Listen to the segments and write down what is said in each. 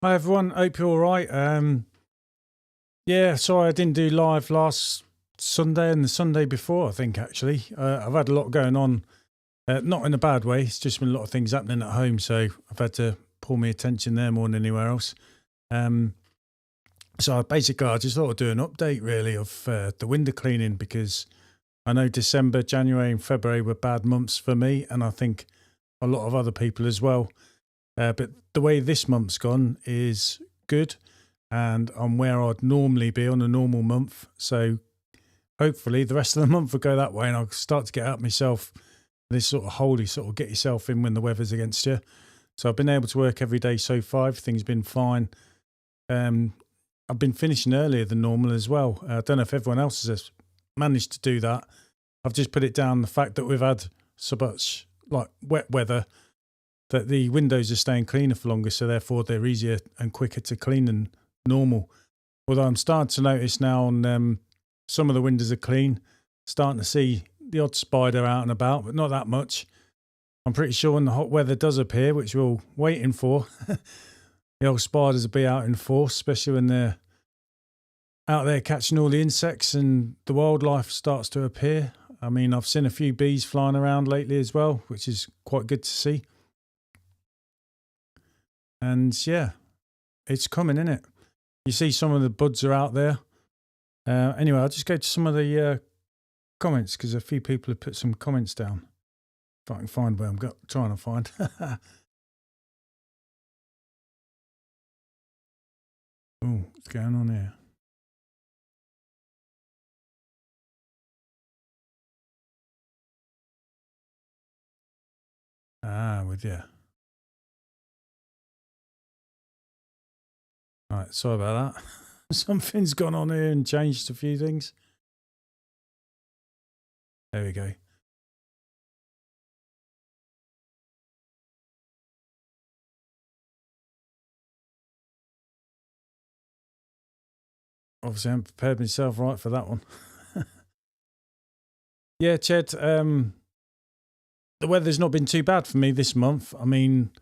Hi everyone, hope you're all right. Yeah, sorry I didn't do live last Sunday and the Sunday before, I think actually. I've had a lot going on, not in a bad way, it's just been a lot of things happening at home, so I've had to pull my attention there more than anywhere else. Um, basically, I just thought I'd do an update really of the window cleaning because I know December, January, and February were bad months for me, and I think a lot of other people as well. But the way this month's gone is good, and I'm where I'd normally be on a normal month. So hopefully the rest of the month will go that way, and I'll start to get out myself. This sort of holy sort of get yourself in when the weather's against you. So I've been able to work every day so far. Everything's been fine. I've been finishing earlier than normal as well. I don't know if everyone else has managed to do that. I've just put it down the fact that we've had so much like wet weather that the windows are staying cleaner for longer, so therefore they're easier and quicker to clean than normal. Although I'm starting to notice now on some of the windows are clean, starting to see the odd spider out and about, but not that much. I'm pretty sure when the hot weather does appear, which we're all waiting for, the old spiders will be out in force, especially when they're out there catching all the insects and the wildlife starts to appear. I mean, I've seen a few bees flying around lately as well, which is quite good to see. And yeah, it's coming, isn't it? You see some of the buds are out there. Anyway, I'll just go to some of the comments because a few people have put some comments down. If I can find where I'm trying to find. Oh, what's going on here? With you. All right, sorry about that. Something's gone on here and changed a few things. There we go. Obviously, I haven't prepared myself right for that one. Yeah, Ched, the weather's not been too bad for me this month. I mean,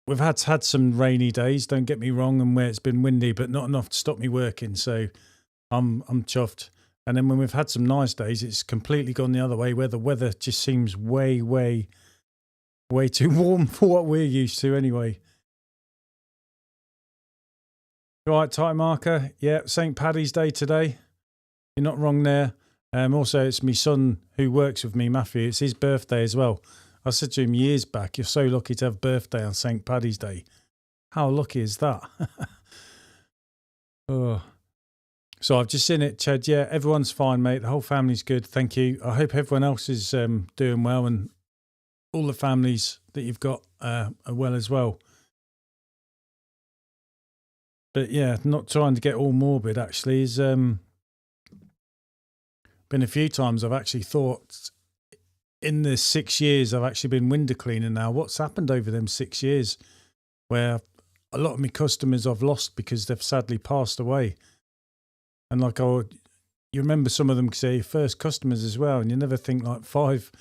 we've had some rainy days, don't get me wrong, and where it's been windy, but not enough to stop me working. So I'm chuffed. And then when we've had some nice days, it's completely gone the other way, where the weather just seems way too warm for what we're used to anyway. Right, time marker. Yeah, St. Paddy's Day today. You're not wrong there. Also, it's my son who works with me, Matthew. It's his birthday as well. I said to him years back, you're so lucky to have a birthday on St. Paddy's Day. How lucky is that? Oh. So I've just seen it, Ched. Yeah, everyone's fine, mate. The whole family's good. Thank you. I hope everyone else is doing well and all the families that you've got are well as well. But yeah, not trying to get all morbid actually is been a few times I've actually thought in the 6 years I've actually been window cleaning now, what's happened over them 6 years where a lot of my customers I've lost because they've sadly passed away. And like, you remember some of them because they're your first customers as well. And you never think like 5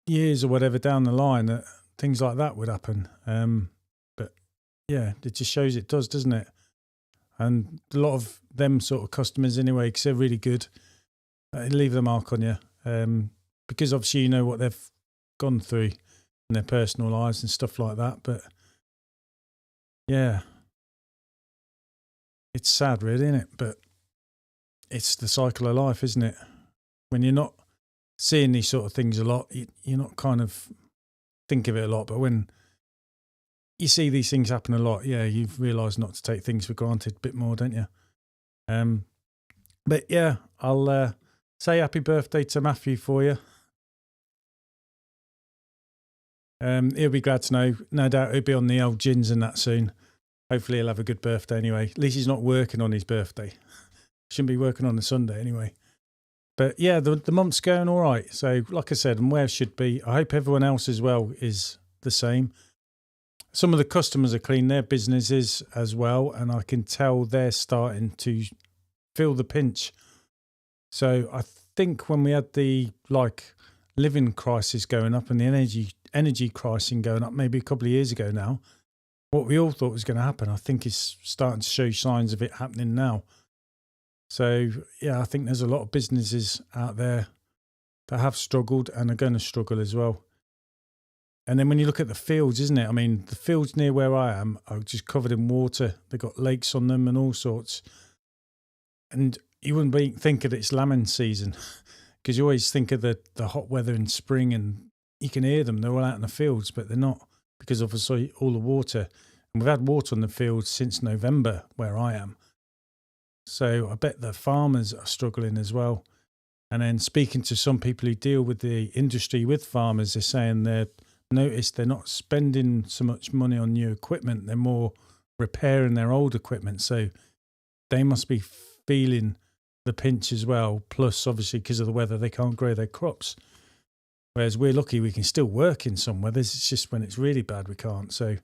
years or whatever down the line that things like that would happen. But yeah, it just shows it does, doesn't it? And a lot of them sort of customers anyway, because they're really good, they leave the mark on you. Because obviously you know what they've gone through in their personal lives and stuff like that. But yeah, it's sad really, isn't it? But it's the cycle of life, isn't it? When you're not seeing these sort of things a lot, you're not kind of think of it a lot. But when you see these things happen a lot, yeah, you've realised not to take things for granted a bit more, don't you? But yeah, I'll say happy birthday to Matthew for you. He'll be glad to know. No doubt he'll be on the old gins and that soon. Hopefully he'll have a good birthday anyway. At least he's not working on his birthday. Shouldn't be working on a Sunday anyway. But yeah, the month's going all right. So like I said, I'm where I should be. I hope everyone else as well is the same. Some of the customers are cleaning their businesses as well, and I can tell they're starting to feel the pinch. So I think when we had the living crisis going up and the energy crisis going up maybe a couple of years ago now, what we all thought was going to happen, I think is starting to show signs of it happening now. So, yeah, I think there's a lot of businesses out there that have struggled and are going to struggle as well. And then when you look at the fields, isn't it? I mean, the fields near where I am are just covered in water. They've got lakes on them and all sorts. And you wouldn't think that it's lambing season because you always think of the hot weather in spring and you can hear them. They're all out in the fields, but they're not because obviously all the water. And we've had water on the fields since November where I am. So I bet the farmers are struggling as well. And then speaking to some people who deal with the industry with farmers, they're saying they're not spending so much money on new equipment. They're more repairing their old equipment. So they must be feeling the pinch as well. Plus, obviously, because of the weather, they can't grow their crops. Whereas we're lucky we can still work in some weathers. It's just when it's really bad, we can't. So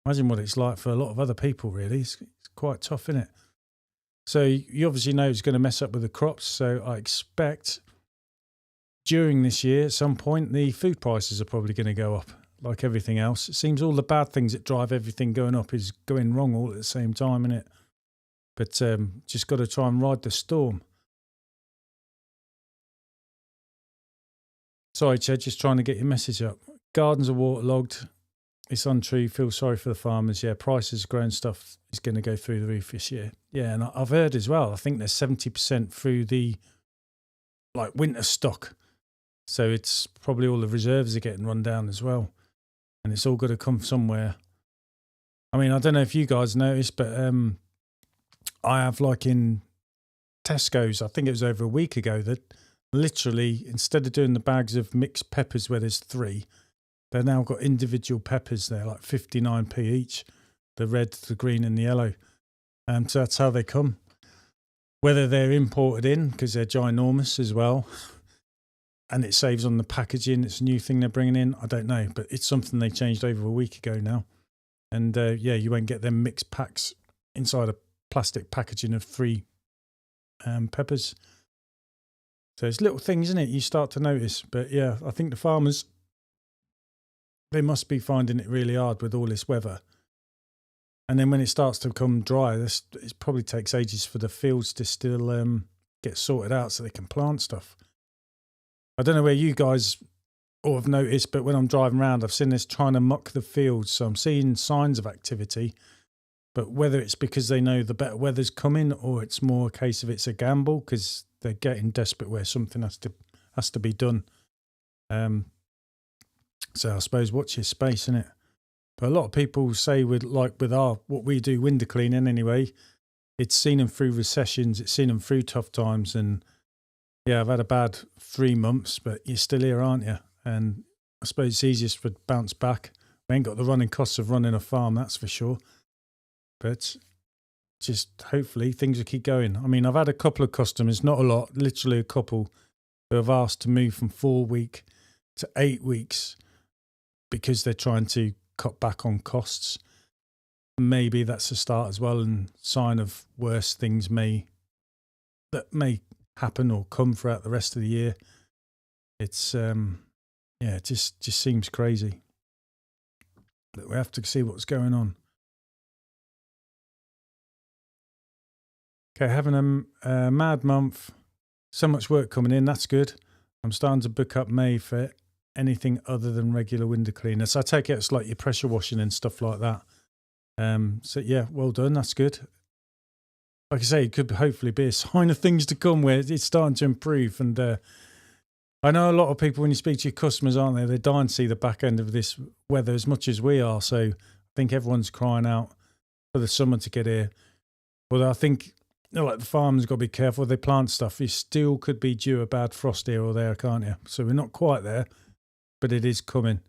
imagine what it's like for a lot of other people, really. It's quite tough, isn't it? So you obviously know it's going to mess up with the crops. So I expect during this year, at some point, the food prices are probably going to go up like everything else. It seems all the bad things that drive everything going up is going wrong all at the same time, isn't it? But just got to try and ride the storm. Sorry, Ched, just trying to get your message up. Gardens are waterlogged. It's untrue. Feel sorry for the farmers. Yeah, prices of grown stuff is going to go through the roof this year. Yeah, and I've heard as well, I think there's 70% through the winter stock. So it's probably all the reserves are getting run down as well. And it's all got to come somewhere. I mean, I don't know if you guys noticed, but I have in Tesco's, I think it was over a week ago, that literally instead of doing the bags of mixed peppers where there's 3, they've now got individual peppers there, 59p each, the red, the green and the yellow. So that's how they come. Whether they're imported in because they're ginormous as well, and it saves on the packaging, it's a new thing they're bringing in, I don't know. But it's something they changed over a week ago now. And you won't get them mixed packs inside a plastic packaging of 3 peppers. So it's little things, isn't it? You start to notice. But yeah, I think the farmers, they must be finding it really hard with all this weather. And then when it starts to become dry, it probably takes ages for the fields to still get sorted out so they can plant stuff. I don't know where you guys all have noticed, but when I'm driving around, I've seen this trying to muck the fields. So I'm seeing signs of activity. But whether it's because they know the better weather's coming or it's more a case of it's a gamble because they're getting desperate where something has to be done. So I suppose watch your space, innit? But a lot of people say with what we do, window cleaning anyway, it's seen them through recessions, it's seen them through tough times. And yeah, I've had a bad 3 months, but you're still here, aren't you? And I suppose it's easiest to bounce back. We ain't got the running costs of running a farm, that's for sure. But just hopefully things will keep going. I mean, I've had a couple of customers, not a lot, literally a couple, who have asked to move from 4 week to 8 weeks because they're trying to cut back on costs. Maybe that's a start as well and sign of worse things that may happen or come throughout the rest of the year. It's it just seems crazy. But we have to see what's going on. Okay, having a mad month. So much work coming in. That's good. I'm starting to book up May for anything other than regular window cleaner. So I take it it's like your pressure washing and stuff like that. So yeah, well done. That's good. Like I say, it could hopefully be a sign of things to come where it's starting to improve. And I know a lot of people, when you speak to your customers, aren't they? They're dying to see the back end of this weather as much as we are. So I think everyone's crying out for the summer to get here. Although I think, the farmers got to be careful. They plant stuff. You still could be due a bad frost here or there, can't you? So we're not quite there, but it is coming.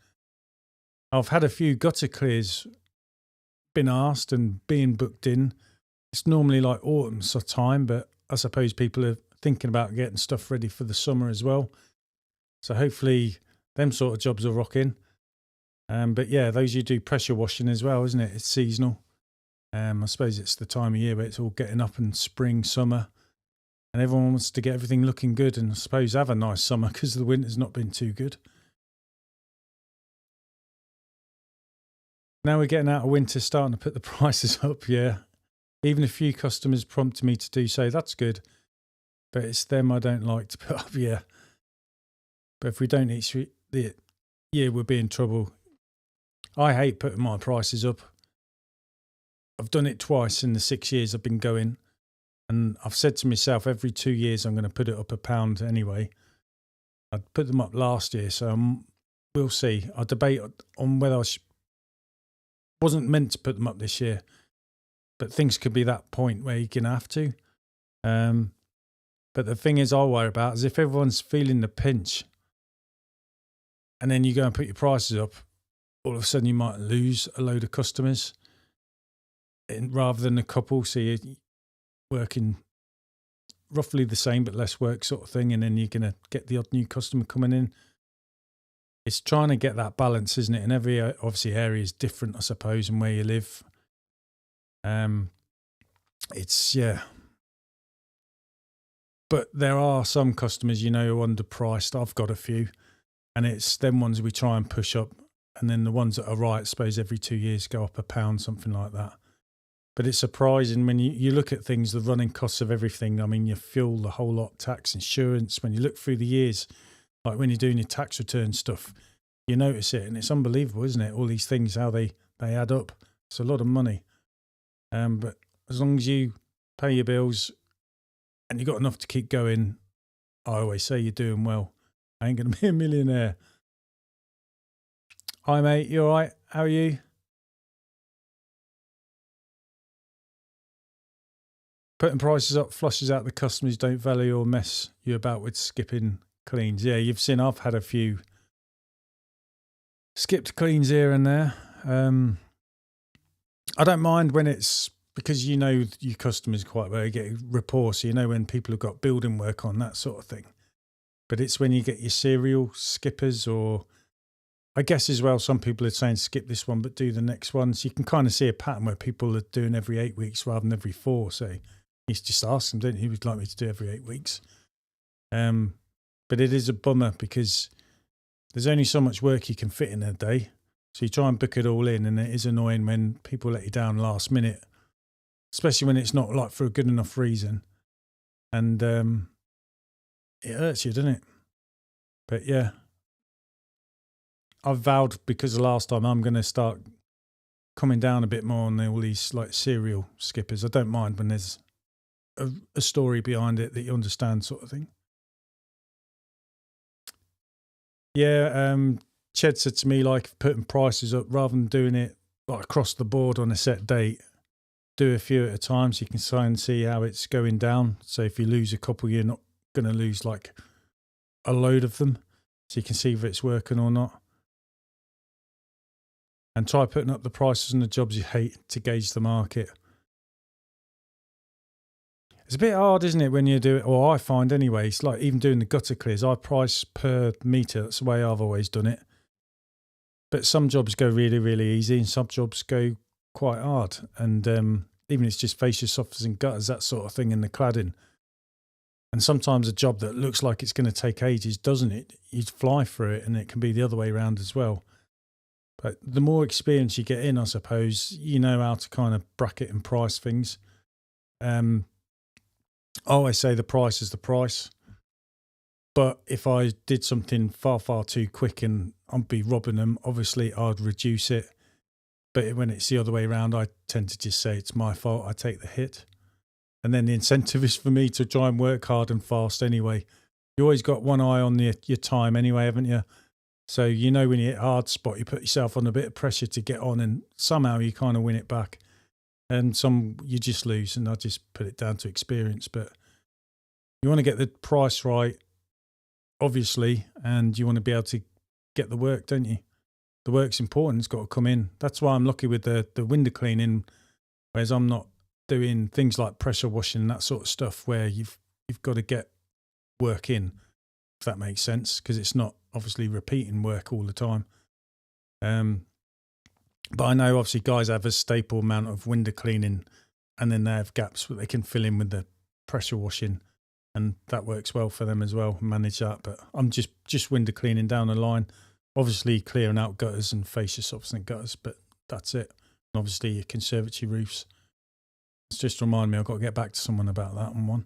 I've had a few gutter clears been asked and being booked in. It's normally autumn time, but I suppose people are thinking about getting stuff ready for the summer as well. So hopefully them sort of jobs are rocking. But yeah, those you do pressure washing as well, isn't it? It's seasonal. I suppose it's the time of year where it's all getting up in spring, summer, and everyone wants to get everything looking good and I suppose have a nice summer because the winter's not been too good. Now we're getting out of winter, starting to put the prices up. Yeah, even a few customers prompted me to do so. That's good, but it's them I don't like to put up. Yeah, but if we don't each year, we'll be in trouble. I hate putting my prices up. I've done it twice in the 6 years I've been going, and I've said to myself every 2 years I'm going to put it up £1 anyway. I put them up last year, so we'll see. I debate on whether I wasn't meant to put them up this year, but things could be that point where you're going to have to. But the thing is I worry about is if everyone's feeling the pinch and then you go and put your prices up, all of a sudden you might lose a load of customers rather than a couple. So you're working roughly the same but less work sort of thing, and then you're going to get the odd new customer coming in. It's trying to get that balance, isn't it? And every obviously area is different, I suppose, and where you live. It's but there are some customers, who are underpriced. I've got a few, and it's them ones we try and push up, and then the ones that are right, I suppose every 2 years go up £1, something like that. But it's surprising when you look at things, the running costs of everything. I mean, your fuel, the whole lot, tax, insurance. When you look through the years, like when you're doing your tax return stuff, you notice it, and it's unbelievable, isn't it? All these things, how they add up. It's a lot of money. But as long as you pay your bills and you've got enough to keep going, I always say you're doing well. I ain't going to be a millionaire. Hi, mate. You all right? How are you? Putting prices up flushes out the customers who don't value or mess you about with skipping cleans. Yeah, you've seen I've had a few skipped cleans here and there. I don't mind when it's because your customers quite well. You get rapport, so when people have got building work on, that sort of thing. But it's when you get your serial skippers, or I guess as well, some people are saying skip this one but do the next one. So you can kind of see a pattern where people are doing every 8 weeks rather than every 4. So you just ask them, don't you? Would like me to do every 8 weeks? But it is a bummer because there's only so much work you can fit in a day. So you try and book it all in, and it is annoying when people let you down last minute, especially when it's not like for a good enough reason. And it hurts you, doesn't it? But yeah, I've vowed, because the last time, I'm going to start coming down a bit more on all these like serial skippers. I don't mind when there's a story behind it that you understand, sort of thing. Yeah, Ched said to me, like, putting prices up rather than doing it like across the board on a set date, do a few at a time so you can try and see how it's going down. So if you lose a couple, you're not going to lose like a load of them, so you can see if it's working or not. And try putting up the prices on the jobs you hate to gauge the market. It's a bit hard, isn't it, when you do it, or I find anyway, it's like even doing the gutter clears, I price per metre. That's the way I've always done it. But some jobs go really, really easy, and some jobs go quite hard. And even it's just fascia softeners and gutters, that sort of thing in the cladding. And sometimes a job that looks like it's going to take ages, doesn't it? You fly through it, and it can be the other way around as well. But the more experience you get in, I suppose, you know how to kind of bracket and price things. I always say the price is the price. But if I did something far, far too quick and I'd be robbing them, obviously I'd reduce it. But when it's the other way around, I tend to just say it's my fault. I take the hit. And then the incentive is for me to try and work hard and fast anyway. You always got one eye on your time anyway, haven't you? So when you hit a hard spot, you put yourself on a bit of pressure to get on, and somehow you kind of win it back. And some you just lose, and I just put it down to experience. But you want to get the price right, obviously, and you want to be able to get the work, don't you? The work's important. It's got to come in. That's why I'm lucky with the window cleaning, whereas I'm not doing things like pressure washing and that sort of stuff where you've got to get work in, if that makes sense, because it's not obviously repeating work all the time. But I know obviously guys have a staple amount of window cleaning, and then they have gaps that they can fill in with the pressure washing, and that works well for them as well, manage that. But I'm just window cleaning down the line, obviously clearing out gutters and fascia softening gutters, but that's it. And obviously your conservatory roofs. It's just remind me, I've got to get back to someone about that on one.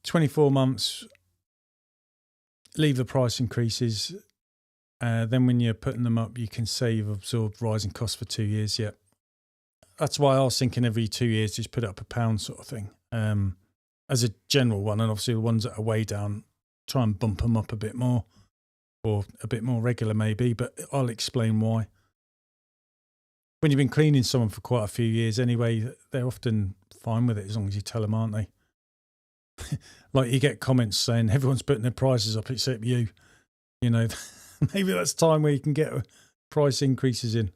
24 months, leave the price increases. Then when you're putting them up, you can say you've absorbed rising costs for 2 years. Yeah. That's why I was thinking every 2 years, just put it up £1 sort of thing. As a general one, and obviously the ones that are way down, try and bump them up a bit more, or a bit more regular maybe, but I'll explain why. When you've been cleaning someone for quite a few years anyway, they're often fine with it as long as you tell them, aren't they? Like you get comments saying everyone's putting their prices up except you. You know, maybe that's time where you can get price increases in.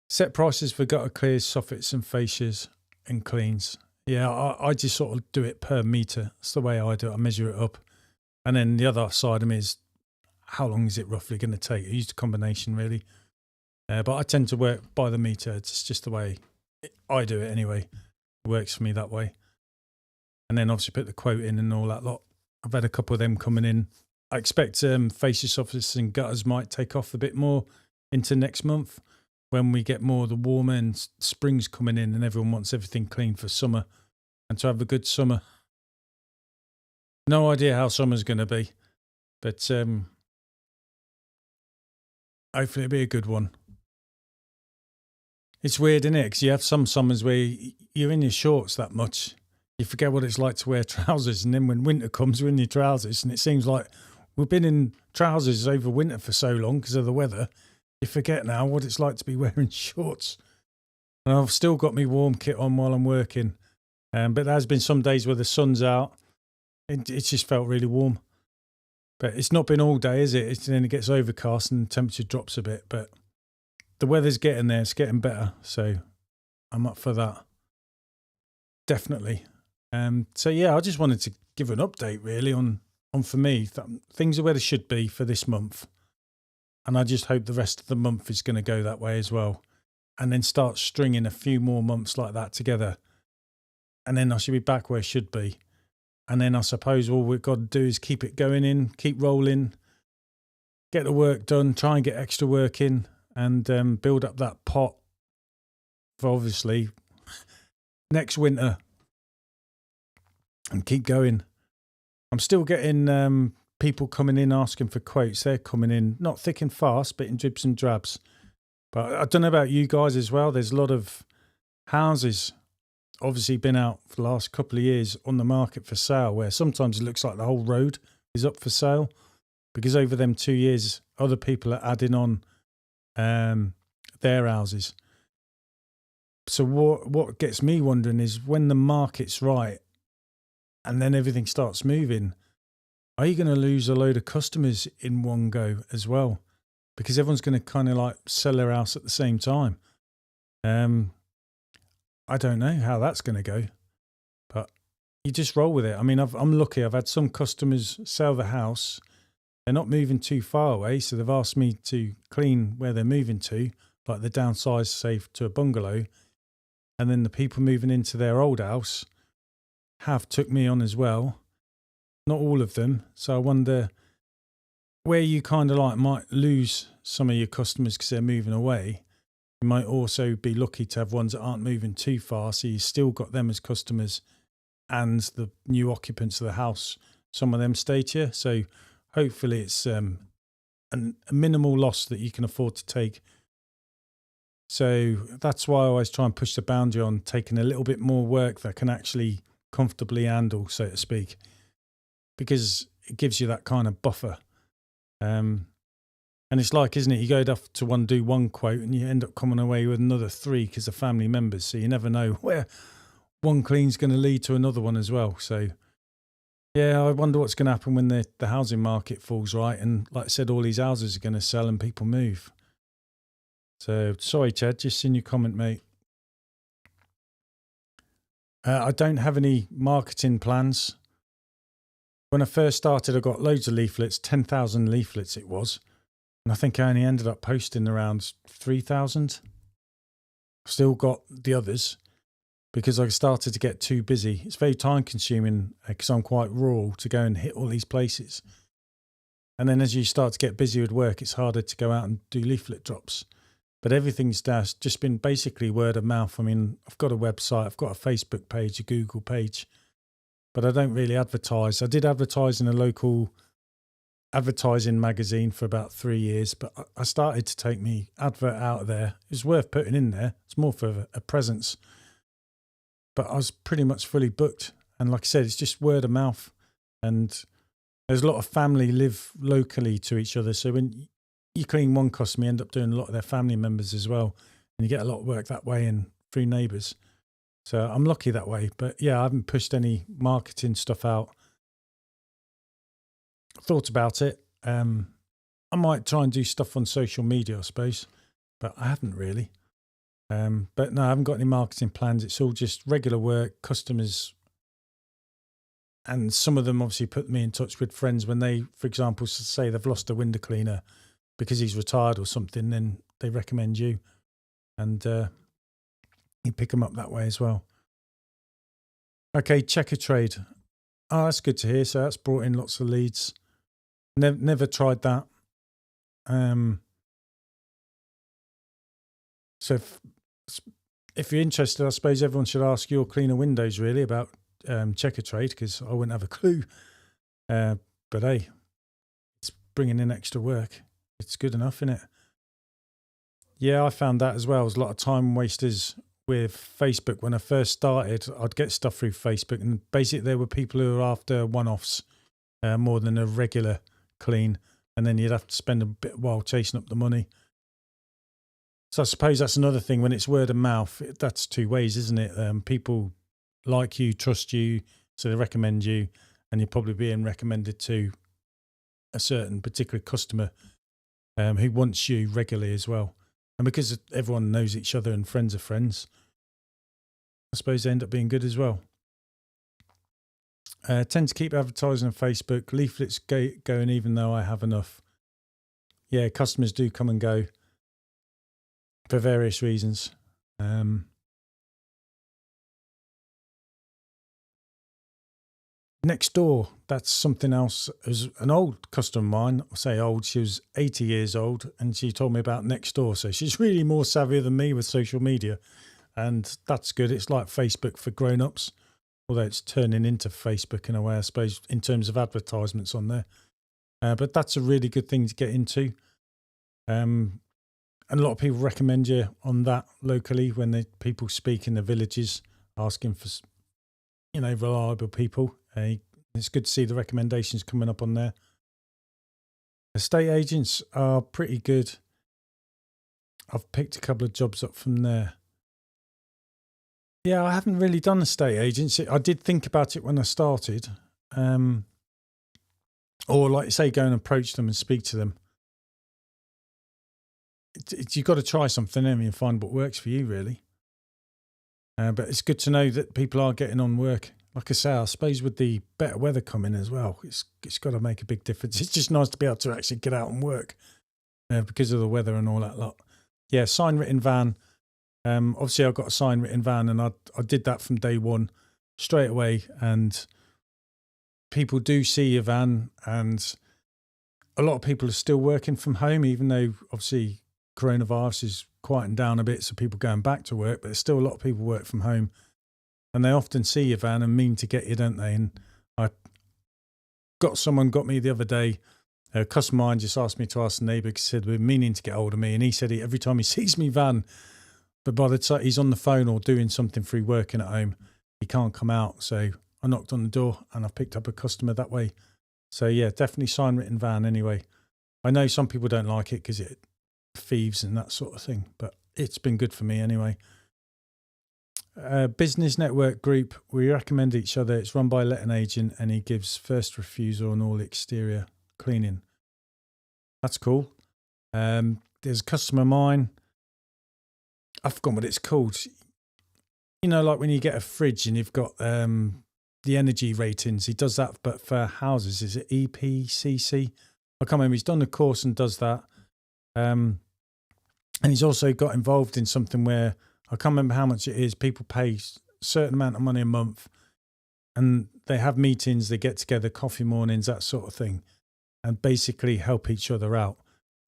Set prices for gutter clears, soffits and fascias and cleans. Yeah, I just sort of do it per metre. That's the way I do it. I measure it up. And then the other side of them is how long is it roughly going to take? I used a combination really. But I tend to work by the metre. It's just the way I do it anyway. It works for me that way. And then obviously put the quote in and all that lot. I've had a couple of them coming in. I expect fascia, soffits and gutters might take off a bit more into next month, when we get more of the warmer and spring's coming in and everyone wants everything clean for summer and to have a good summer. No idea how summer's going to be, but hopefully it'll be a good one. It's weird, isn't it? Because you have some summers where you're in your shorts that much. You forget what it's like to wear trousers, and then when winter comes, we're in your trousers, and it seems like we've been in trousers over winter for so long because of the weather. You forget now what it's like to be wearing shorts. And I've still got my warm kit on while I'm working. But there's been some days where the sun's out. It's just felt really warm. But it's not been all day, is it? Then it gets overcast and the temperature drops a bit. But the weather's getting there. It's getting better. So I'm up for that. Definitely. So, yeah, I just wanted to give an update, really, on for me. Things are where they should be for this month. And I just hope the rest of the month is going to go that way as well. And then start stringing a few more months like that together. And then I should be back where I should be. And then I suppose all we've got to do is keep it going in, keep rolling, get the work done, try and get extra work in, and build up that pot for obviously next winter. And keep going. I'm still getting people coming in asking for quotes. They're coming in, not thick and fast, but in dribs and drabs. But I don't know about you guys as well. There's a lot of houses obviously been out for the last couple of years on the market for sale, where sometimes it looks like the whole road is up for sale, because over them 2 years, other people are adding on their houses. So what gets me wondering is when the market's right and then everything starts moving, are you going to lose a load of customers in one go as well? Because everyone's going to kind of like sell their house at the same time. I don't know how that's going to go, but you just roll with it. I mean, I'm lucky. I've had some customers sell the house. They're not moving too far away, so they've asked me to clean where they're moving to, like the downsize, say, to a bungalow. And then the people moving into their old house have took me on as well. Not all of them. So I wonder where you kind of like might lose some of your customers because they're moving away. You might also be lucky to have ones that aren't moving too far. So you still got them as customers and the new occupants of the house. Some of them stay to you. So hopefully it's a minimal loss that you can afford to take. So that's why I always try and push the boundary on taking a little bit more work that can actually comfortably handle, so to speak, because it gives you that kind of buffer. And it's like, isn't it? You go off to do one quote and you end up coming away with another 3 because they're family members. So you never know where one clean's going to lead to another one as well. So yeah, I wonder what's going to happen when the housing market falls right. And like I said, all these houses are going to sell and people move. So sorry, Chad, just seen your comment, mate. I don't have any marketing plans. When I first started, I got loads of leaflets, 10,000 leaflets it was. And I think I only ended up posting around 3,000. I've still got the others because I started to get too busy. It's very time consuming because I'm quite rural to go and hit all these places. And then as you start to get busy with work, it's harder to go out and do leaflet drops. But everything's just been basically word of mouth. I mean, I've got a website, I've got a Facebook page, a Google page, but I don't really advertise. I did advertise in a local advertising magazine for about 3 years, but I started to take me advert out of there. It was worth putting in there. It's more for a presence. But I was pretty much fully booked. And like I said, it's just word of mouth. And there's a lot of family live locally to each other. So when you clean one customer, you end up doing a lot of their family members as well. And you get a lot of work that way and through neighbours. So I'm lucky that way. But yeah, I haven't pushed any marketing stuff out. Thought about it. I might try and do stuff on social media, I suppose, but I haven't really. But no, I haven't got any marketing plans. It's all just regular work, customers. And some of them obviously put me in touch with friends when they, for example, say they've lost a window cleaner because he's retired or something, then they recommend you. And you pick them up that way as well. Okay, checker trade. Oh, that's good to hear. So that's brought in lots of leads. Never tried that. So if you're interested, I suppose everyone should ask your cleaner windows really about checker trade, because I wouldn't have a clue. But hey, it's bringing in extra work. It's good enough, isn't it? Yeah, I found that as well. There's a lot of time wasters with Facebook. When I first started, I'd get stuff through Facebook, and basically there were people who were after one-offs more than a regular clean, and then you'd have to spend a bit of while chasing up the money. So I suppose that's another thing. When it's word of mouth, that's two ways, isn't it? People like you, trust you, so they recommend you, and you're probably being recommended to a certain particular customer who wants you regularly as well. And because everyone knows each other and friends are friends, I suppose they end up being good as well. Tend to keep advertising on Facebook. Leaflets going even though I have enough. Yeah, customers do come and go for various reasons. Nextdoor, that's something else. As an old customer of mine, I say old, she was 80 years old, and she told me about Nextdoor. So she's really more savvy than me with social media, and that's good. It's like Facebook for grown-ups, although it's turning into Facebook in a way, I suppose, in terms of advertisements on there. But that's a really good thing to get into. And a lot of people recommend you on that locally when people speak in the villages, asking for, reliable people. It's good to see the recommendations coming up on there. Estate agents are pretty good. I've picked a couple of jobs up from there. Yeah, I haven't really done estate agents. I did think about it when I started. Or like you say, go and approach them and speak to them. You've got to try something and find what works for you, really. But it's good to know that people are getting on work. Like I say, I suppose with the better weather coming as well, it's got to make a big difference. It's just nice to be able to actually get out and work because of the weather and all that lot. Yeah, sign written van. Obviously, I've got a sign written van, and I did that from day one straight away. And people do see your van, and a lot of people are still working from home, even though obviously coronavirus is quieting down a bit, so people going back to work, but there's still a lot of people work from home, and they often see your van and mean to get you, don't they? And someone got me the other day, a customer of mine just asked me to ask the neighbour, because he said we're meaning to get hold of me, and he said every time he sees me van, but by the time he's on the phone or doing something through working at home, he can't come out. So I knocked on the door and I picked up a customer that way. So yeah, definitely sign written van anyway. I know some people don't like it because it thieves and that sort of thing, but it's been good for me anyway. Business network group, we recommend each other. It's run by a letting agent, and he gives first refusal on all exterior cleaning. That's cool. There's a customer of mine, I've forgotten what it's called. Like when you get a fridge and you've got the energy ratings, he does that, but for houses. Is it EPCC? I can't remember. He's done the course and does that. And he's also got involved in something where, I can't remember how much it is, people pay a certain amount of money a month, and they have meetings, they get together, coffee mornings, that sort of thing. and basically help each other out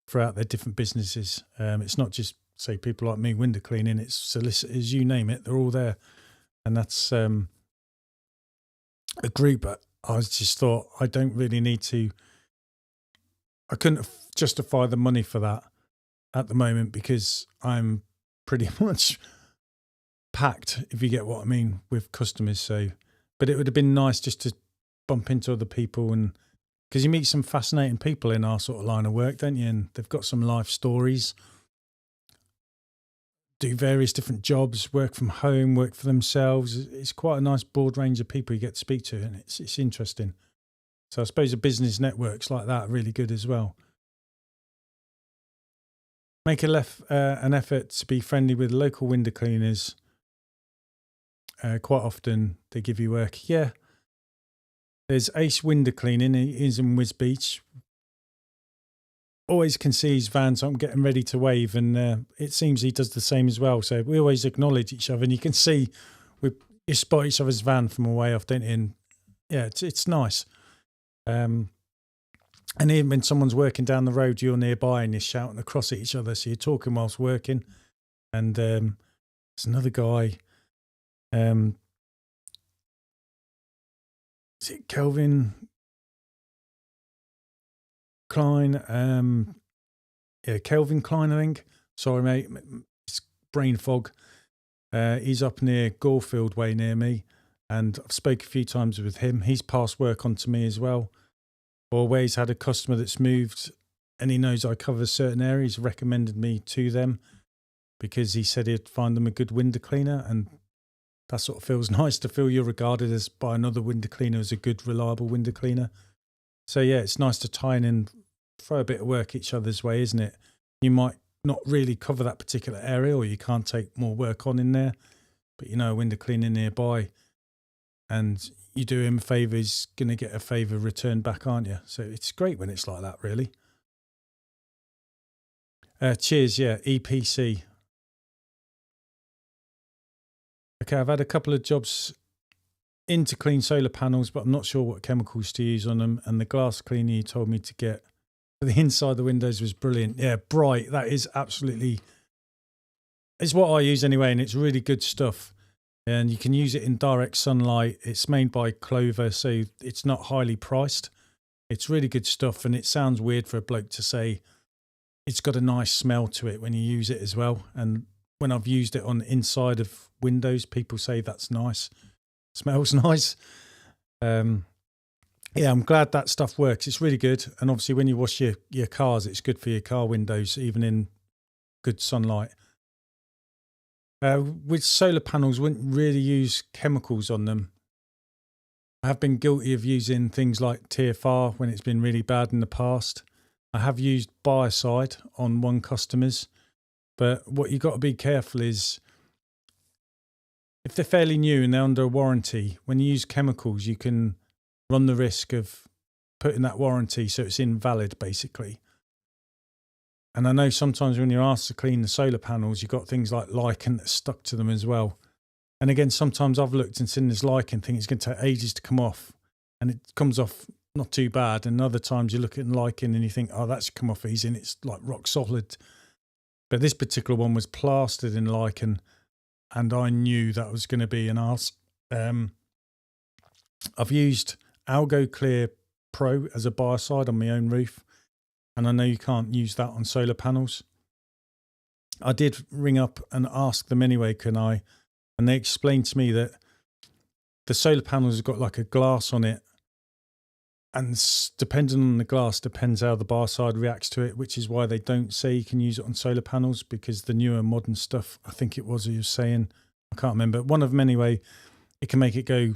throughout their different businesses. It's not just, say, people like me, window cleaning, it's solicitors, you name it, they're all there. And that's a group. But I just thought, I don't really need to, I couldn't justify the money for that at the moment, because I'm pretty much packed, if you get what I mean, with customers. So, but it would have been nice just to bump into other people, and because you meet some fascinating people in our sort of line of work, don't you? And they've got some life stories, do various different jobs, work from home, work for themselves. It's quite a nice broad range of people you get to speak to, and it's interesting. So I suppose a business networks like that are really good as well. Make an effort to be friendly with local window cleaners. Quite often they give you work. Yeah. There's Ace Window Cleaning. He is in Wiz Beach. Always can see his van, so I'm getting ready to wave, and it seems he does the same as well. So we always acknowledge each other, and you can see you spot each other's van from a way off, don't you? And yeah, it's nice. And even when someone's working down the road, you're nearby and you're shouting across at each other, so you're talking whilst working. And there's another guy. Is it Kelvin Klein? Kelvin Klein, I think. Sorry, mate. It's brain fog. He's up near Gorefield way near me, and I've spoke a few times with him. He's passed work on to me as well. Or where he's had a customer that's moved and he knows I cover certain areas, recommended me to them because he said he'd find them a good window cleaner, and that sort of feels nice to feel you're regarded as by another window cleaner as a good, reliable window cleaner. So yeah, it's nice to tie in and throw a bit of work each other's way, isn't it? You might not really cover that particular area, or you can't take more work on in there, but you know, a window cleaner nearby, and you do him a favour, he's going to get a favour returned back, aren't you? So it's great when it's like that, really. Cheers, yeah, EPC. Okay, I've had a couple of jobs in to clean solar panels, but I'm not sure what chemicals to use on them. And the glass cleaner you told me to get for the inside the windows was brilliant. Yeah, Bright, that is absolutely, it's what I use anyway, and it's really good stuff. And you can use it in direct sunlight. It's made by Clover, so it's not highly priced. It's really good stuff, and it sounds weird for a bloke to say it's got a nice smell to it when you use it as well. And when I've used it on the inside of windows, people say that's nice. Smells nice. Yeah, I'm glad that stuff works. It's really good. And obviously when you wash your cars, it's good for your car windows, even in good sunlight. With solar panels, wouldn't really use chemicals on them. I have been guilty of using things like TFR when it's been really bad in the past. I have used biocide on one customer's, but what you've got to be careful is if they're fairly new and they're under a warranty, when you use chemicals, you can run the risk of putting that warranty so it's invalid, basically. And I know sometimes when you're asked to clean the solar panels, you've got things like lichen that's stuck to them as well. And again, sometimes I've looked and seen this lichen thing, it's going to take ages to come off, and it comes off not too bad. And other times you look at lichen and you think, oh, that's come off easy, and it's like rock solid. But this particular one was plastered in lichen, and I knew that was going to be an arse. I've used Algo Clear Pro as a biocide on my own roof, and I know you can't use that on solar panels. I did ring up and ask them anyway, can I? And they explained to me that the solar panels have got like a glass on it, and depending on the glass depends how the biocide reacts to it, which is why they don't say you can use it on solar panels, because the newer modern stuff, I think it was he was saying, I can't remember, one of them anyway, it can make it go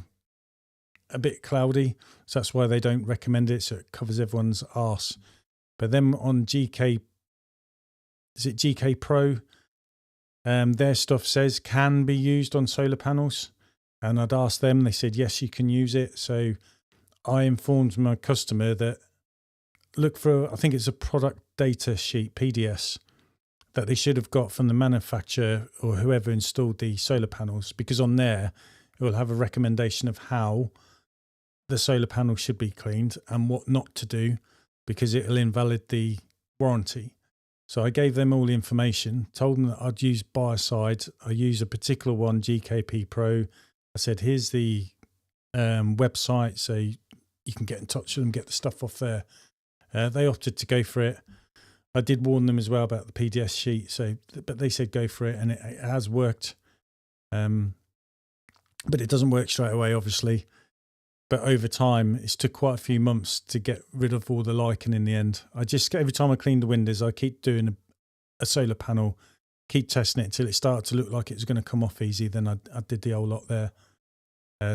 a bit cloudy, so that's why they don't recommend it, so it covers everyone's arse. But then on GK, is it GK Pro, their stuff says can be used on solar panels, and I'd asked them, they said yes, you can use it. So I informed my customer that look for, I think it's a product data sheet, PDS, that they should have got from the manufacturer or whoever installed the solar panels, because on there it will have a recommendation of how the solar panel should be cleaned and what not to do. because it'll invalid the warranty. So I gave them all the information, told them that I'd use buyer side. I use a particular one, GKP Pro. I said, here's the website, so you can get in touch with them, get the stuff off there. They opted to go for it. I did warn them as well about the PDS sheet, but they said go for it, and it has worked. But it doesn't work straight away, obviously. But over time, it's took quite a few months to get rid of all the lichen in the end. Every time I clean the windows, I keep doing a solar panel, keep testing it until it started to look like it was going to come off easy. Then I did the whole lot there.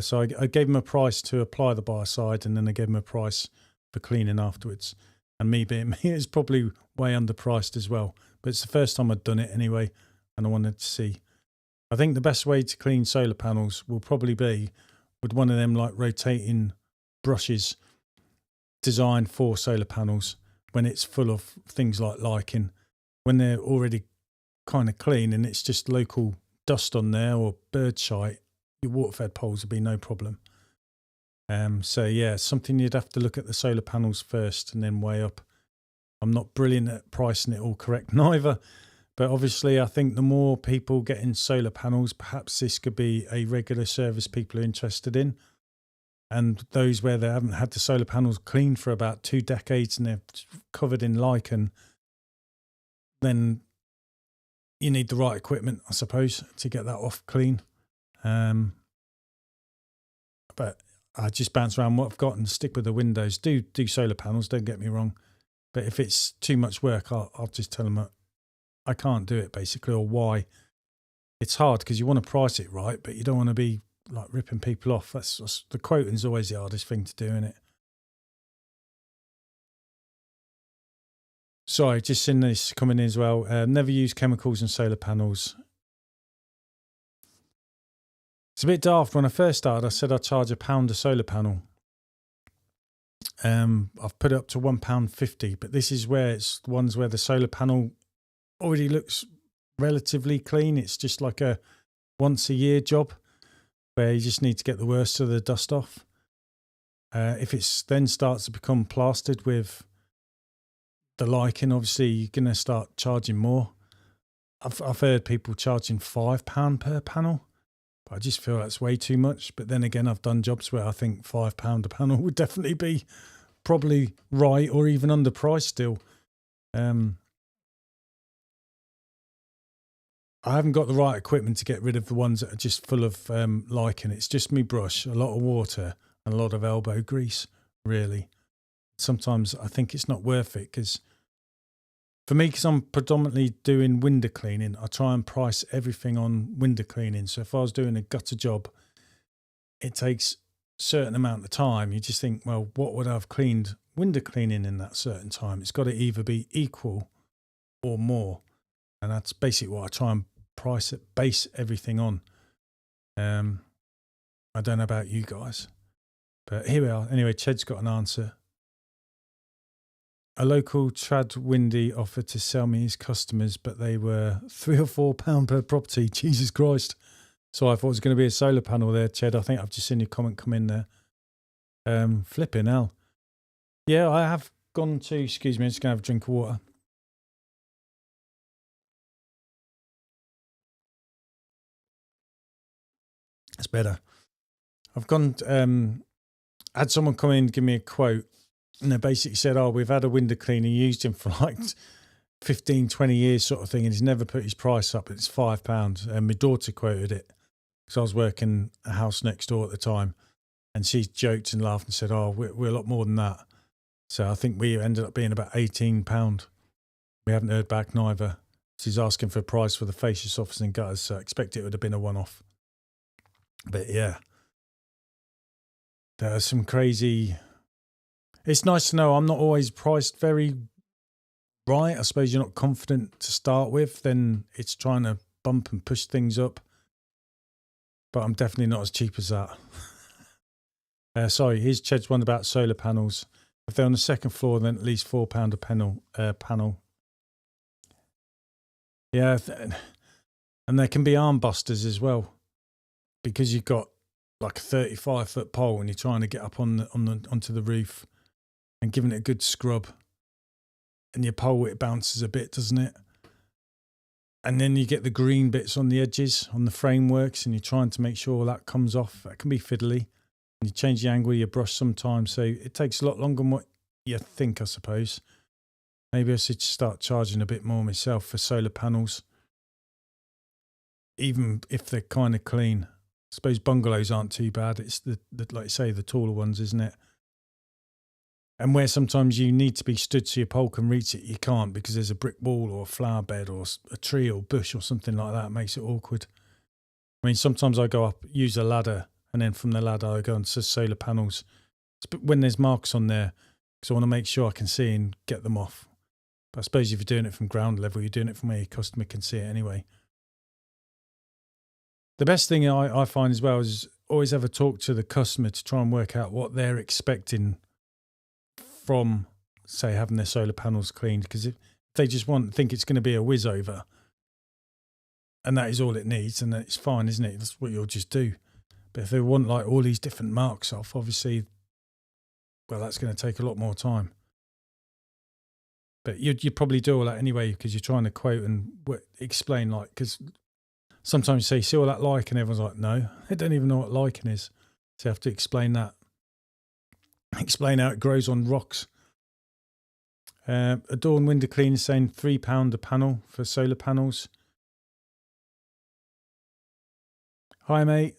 So I gave them a price to apply the buyer side, and then I gave them a price for cleaning afterwards. And me being me, it's probably way underpriced as well. But it's the first time I'd done it anyway, and I wanted to see. I think the best way to clean solar panels will probably be with one of them like rotating brushes designed for solar panels when it's full of things like lichen. When they're already kind of clean and it's just local dust on there or bird shite, your water-fed poles would be no problem. So yeah, something you'd have to look at the solar panels first and then weigh up. I'm not brilliant at pricing it all correct neither, but obviously I think the more people get in solar panels, perhaps this could be a regular service people are interested in. And those where they haven't had the solar panels cleaned for about 2 decades and they're covered in lichen, then you need the right equipment, I suppose, to get that off clean. But I just bounce around what I've got and stick with the windows. Do solar panels, don't get me wrong. But if it's too much work, I'll just tell them I can't do it, basically, or why. It's hard because you want to price it right, but you don't want to be like ripping people off. That's the quoting's always the hardest thing to do, isn't it? Sorry, just seen this coming in as well. Never use chemicals in solar panels. It's a bit daft. When I first started, I said I'd charge £1 a solar panel. I've put it up to £1.50, but this is where it's the ones where the solar panel already looks relatively clean. It's just like a once a year job where you just need to get the worst of the dust off. If it then starts to become plastered with the lichen, obviously you're going to start charging more. I've heard people charging £5 per panel. I just feel that's way too much. But then again, I've done jobs where I think £5 a panel would definitely be probably right or even underpriced still. I haven't got the right equipment to get rid of the ones that are just full of lichen. It's just me brush, a lot of water and a lot of elbow grease, really. Sometimes I think it's not worth it because for me, because I'm predominantly doing window cleaning, I try and price everything on window cleaning. So if I was doing a gutter job, it takes a certain amount of time. You just think, well, what would I have cleaned window cleaning in that certain time? It's got to either be equal or more. And that's basically what I try and base everything on. I don't know about you guys, but here we are. Anyway, Ched's got an answer. A local trad windy offered to sell me his customers, but they were £3 or £4 per property. Jesus Christ. So I thought it was going to be a solar panel there, Ched. I think I've just seen your comment come in there. Flipping hell. Yeah, I have gone to, excuse me, I'm just going to have a drink of water. That's better. I've gone, had someone come in and give me a quote. And they basically said, we've had a window cleaner, used him for like 15, 20 years sort of thing. And he's never put his price up. It's £5. And my daughter quoted it because I was working a house next door at the time. And she joked and laughed and said, we're a lot more than that. So I think we ended up being about £18. We haven't heard back neither. She's asking for a price for the fascia softeners and gutters. So I expect it would have been a one-off. But yeah, there are some crazy... It's nice to know I'm not always priced very right. I suppose you're not confident to start with, then it's trying to bump and push things up. But I'm definitely not as cheap as that. Sorry, here's Ched's one about solar panels. If they're on the second floor, then at least £4 a panel. Yeah, and there can be arm busters as well, because you've got like a 35-foot pole and you're trying to get up onto the roof and giving it a good scrub. and your pole, it bounces a bit, doesn't it? And then you get the green bits on the edges, on the frameworks, and you're trying to make sure that comes off. That can be fiddly. And you change the angle of your brush sometimes, so it takes a lot longer than what you think, I suppose. Maybe I should start charging a bit more myself for solar panels, even if they're kind of clean. I suppose bungalows aren't too bad. It's the like you say, the taller ones, isn't it? And where sometimes you need to be stood so your pole can reach it, you can't because there's a brick wall or a flower bed or a tree or bush or something like that. It makes it awkward. I mean, sometimes I go up, use a ladder, and then from the ladder I go onto solar panels. But when there's marks on there, because I want to make sure I can see and get them off. But I suppose if you're doing it from ground level, you're doing it from where your customer can see it anyway. The best thing I find as well is always have a talk to the customer to try and work out what they're expecting from, say, having their solar panels cleaned, because if they just think it's going to be a whiz over and that is all it needs, and it's fine, isn't it? That's what you'll just do. But if they want like all these different marks off, obviously, well, that's going to take a lot more time. But you'd probably do all that anyway, because you're trying to quote and explain, like, because sometimes you say, see all that lichen, everyone's like, no, they don't even know what lichen is. So you have to explain that. Explain how it grows on rocks. Adorn window cleaner saying £3 a panel for solar panels. Hi mate,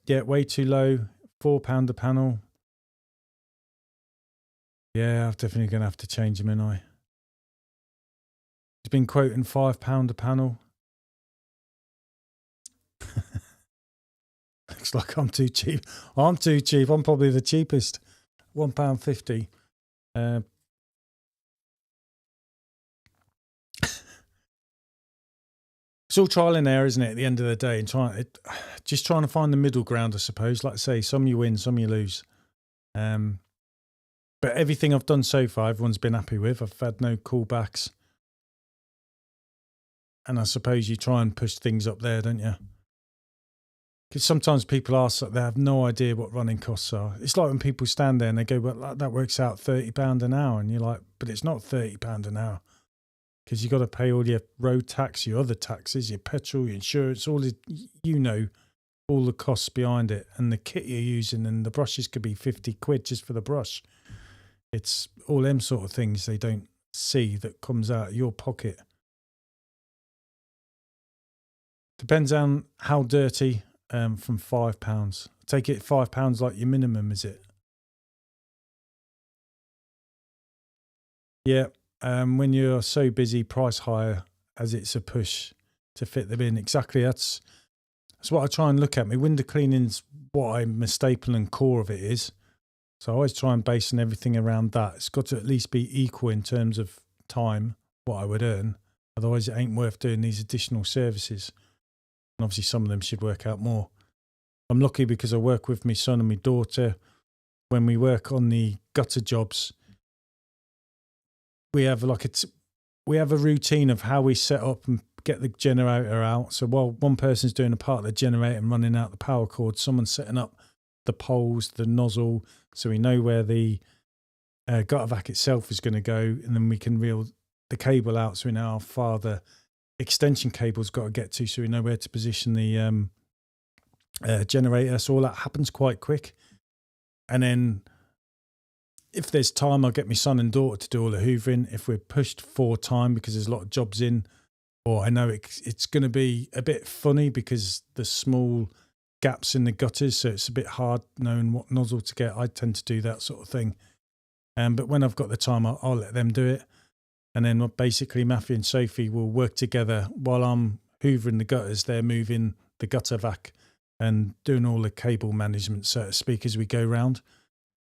yeah, way too low, £4 a panel. Yeah, I'm definitely going to have to change them, ain't I? He's been quoting £5 a panel. Looks like I'm too cheap. I'm too cheap. I'm probably the cheapest. £1.50. It's all trial and error, isn't it, at the end of the day? And just trying to find the middle ground, I suppose. Like I say, some you win, some you lose. But everything I've done so far, everyone's been happy with. I've had no callbacks. And I suppose you try and push things up there, don't you? Because sometimes people ask that they have no idea what running costs are. It's like when people stand there and they go, well, that works out £30 an hour. And you're like, but it's not £30 an hour. Because you've got to pay all your road tax, your other taxes, your petrol, your insurance, all the costs behind it, and the kit you're using, and the brushes could be 50 quid just for the brush. It's all them sort of things they don't see that comes out of your pocket. Depends on how dirty, from £5. Take it £5 like your minimum, is it? Yeah. When you're so busy, price higher as it's a push to fit them in. Exactly. That's what I try and look at. My window cleaning's what I'm a staple and core of it is. So I always try and base on everything around that. It's got to at least be equal in terms of time, what I would earn. Otherwise, it ain't worth doing these additional services. And obviously, some of them should work out more. I'm lucky because I work with my son and my daughter. When we work on the gutter jobs, we have a routine of how we set up and get the generator out. So while one person's doing a part of the generator and running out the power cord, someone's setting up the poles, the nozzle, so we know where the gutter vac itself is going to go, and then we can reel the cable out so we know how far the extension cable's got to get to, so we know where to position the generator. So all that happens quite quick. And then if there's time, I'll get my son and daughter to do all the hoovering. If we're pushed for time because there's a lot of jobs in, or I know it's going to be a bit funny because there's small gaps in the gutters, so it's a bit hard knowing what nozzle to get. I tend to do that sort of thing. But when I've got the time, I'll let them do it. And then basically Matthew and Sophie will work together while I'm hoovering the gutters. They're moving the gutter vac and doing all the cable management, so to speak, as we go round.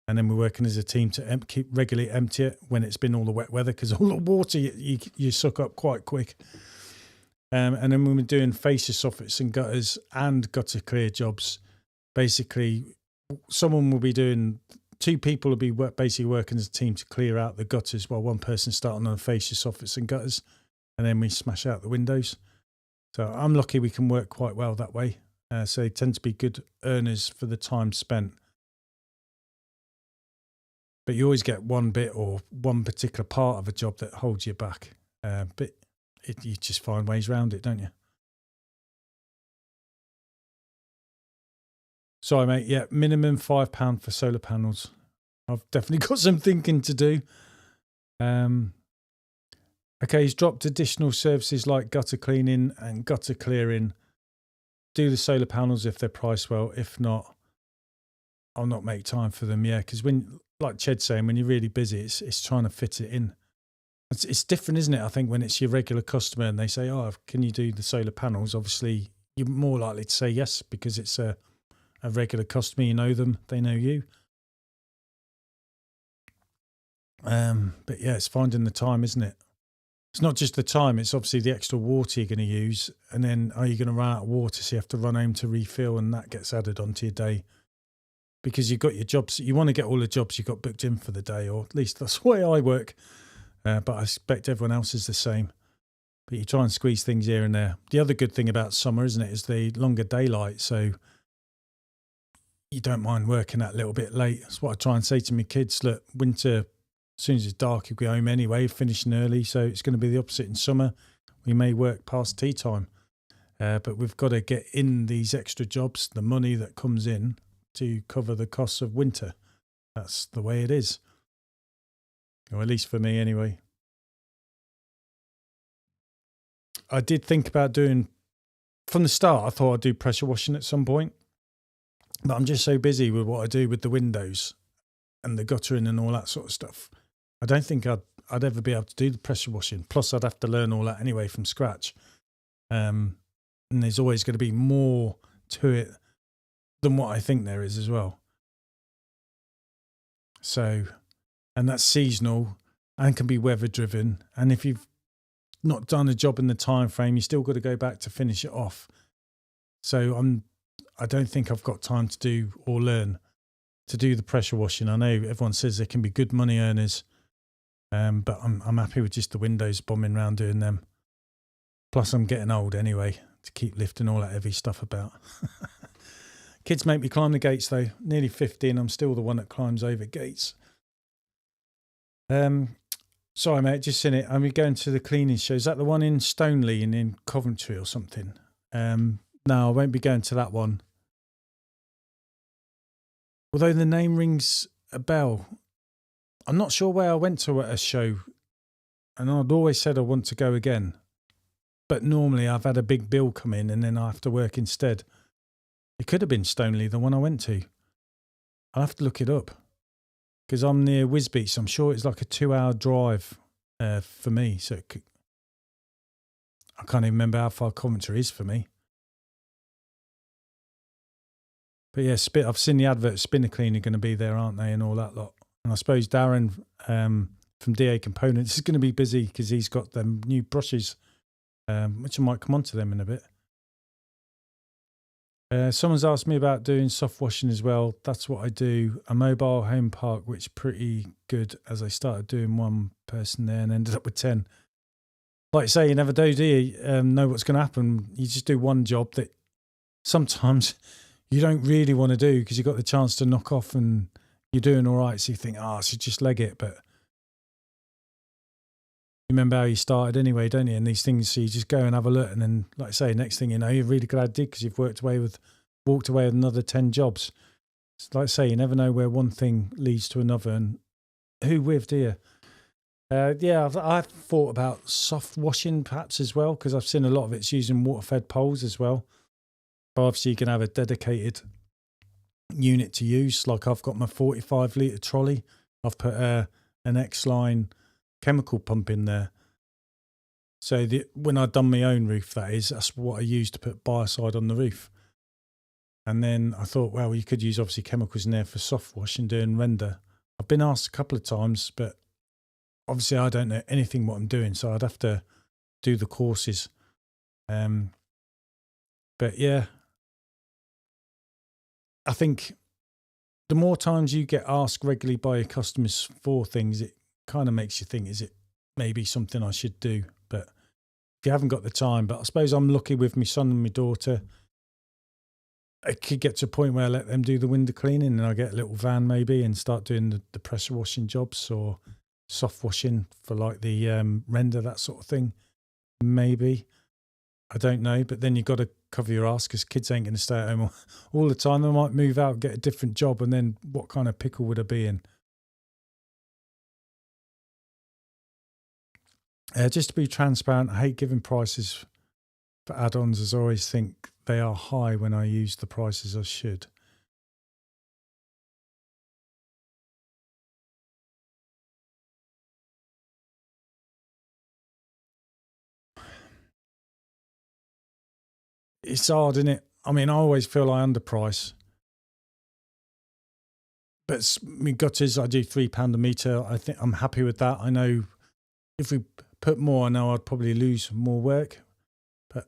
And then we're working as a team to keep regularly empty it when it's been all the wet weather, because all the water you suck up quite quick. And then when we're doing fascia soffits and gutters and gutter clear jobs, basically two people will be basically working as a team to clear out the gutters while one person's starting on the fascia soffits and gutters, and then we smash out the windows. So I'm lucky we can work quite well that way. So they tend to be good earners for the time spent. but you always get one bit or one particular part of a job that holds you back. But you just find ways around it, don't you? Sorry, mate. Yeah, minimum £5 for solar panels. I've definitely got some thinking to do. Okay, he's dropped additional services like gutter cleaning and gutter clearing. Do the solar panels if they're priced well. If not, I'll not make time for them. Yeah, because when, like Ched's saying, when you're really busy, it's trying to fit it in. It's different, isn't it? I think when it's your regular customer and they say, "Oh, can you do the solar panels?" Obviously, you're more likely to say yes because it's a regular customer. You know them, they know you. But yeah, it's finding the time, isn't it? It's not just the time, it's obviously the extra water you're going to use. And then are you going to run out of water so you have to run home to refill, and that gets added onto your day? Because you've got your jobs, you want to get all the jobs you've got booked in for the day, or at least that's the way I work. But I expect everyone else is the same. But you try and squeeze things here and there. The other good thing about summer, isn't it, is the longer daylight. So you don't mind working that little bit late. That's what I try and say to my kids. Look, winter, as soon as it's dark, you go home anyway, finishing early. So it's going to be the opposite in summer. We may work past tea time. But we've got to get in these extra jobs, the money that comes in to cover the costs of winter. That's the way it is. Or at least for me anyway. I did think about doing, from the start, I thought I'd do pressure washing at some point. But I'm just so busy with what I do with the windows and the guttering and all that sort of stuff. I don't think I'd ever be able to do the pressure washing. Plus, I'd have to learn all that anyway from scratch. And there's always going to be more to it than what I think there is as well. So, and that's seasonal and can be weather driven. And if you've not done a job in the time frame, you still got to go back to finish it off. So I don't think I've got time to do or learn to do the pressure washing. I know everyone says they can be good money earners, but I'm happy with just the windows bombing around doing them. Plus, I'm getting old anyway to keep lifting all that heavy stuff about. Kids make me climb the gates though. Nearly 50 and I'm still the one that climbs over gates. Sorry, mate, just seen it. I'm going to the cleaning show. Is that the one in Stoneleigh and in Coventry or something? No, I won't be going to that one. Although the name rings a bell. I'm not sure where I went to at a show, and I'd always said I want to go again. But normally I've had a big bill come in and then I have to work instead. It could have been Stoneleigh, the one I went to. I'll have to look it up. Because I'm near Wisbech, so I'm sure it's like a 2-hour drive for me. So I can't even remember how far Coventry is for me. But yeah, I've seen the advert, Spinner Clean are going to be there, aren't they, and all that lot. And I suppose Darren from DA Components is going to be busy because he's got them new brushes, which I might come on to them in a bit. Someone's asked me about doing soft washing as well. That's what I do. A mobile home park, which pretty good, as I started doing one person there and ended up with 10. Like I say, you never do you? Know what's going to happen. You just do one job that sometimes you don't really want to do because you've got the chance to knock off and you're doing all right. So you think, I should just leg it. But you remember how you started anyway, don't you? And these things, so you just go and have a look. And then, like I say, next thing you know, you're really glad you did because you've walked away with another 10 jobs. It's like I say, you never know where one thing leads to another. And who with, do you? Yeah, I've thought about soft washing perhaps as well because I've seen a lot of it's using water-fed poles as well. But obviously, you can have a dedicated unit to use. Like I've got my 45-litre trolley. I've put an Xline chemical pump in there. So when I'd done my own roof, that's what I used to put biocide on the roof. And then I thought, well, you could use obviously chemicals in there for soft wash and doing render. I've been asked a couple of times, but obviously I don't know anything what I'm doing, so I'd have to do the courses. But yeah, I think the more times you get asked regularly by your customers for things, it kind of makes you think, is it maybe something I should do? But if you haven't got the time, but I suppose I'm lucky with my son and my daughter. I could get to a point where I let them do the window cleaning, and I get a little van maybe and start doing the pressure washing jobs or soft washing for like the render, that sort of thing. Maybe. I don't know. But then you've got to cover your ass because kids ain't going to stay at home all the time. They might move out, get a different job, and then what kind of pickle would I be in? Just to be transparent, I hate giving prices for add-ons, as I always think they are high when I use the prices I should. It's hard, isn't it? I mean, I always feel I underprice. But my gutters, I do £3 a metre. I think I'm happy with that. I know if we put more, I know I'd probably lose more work. But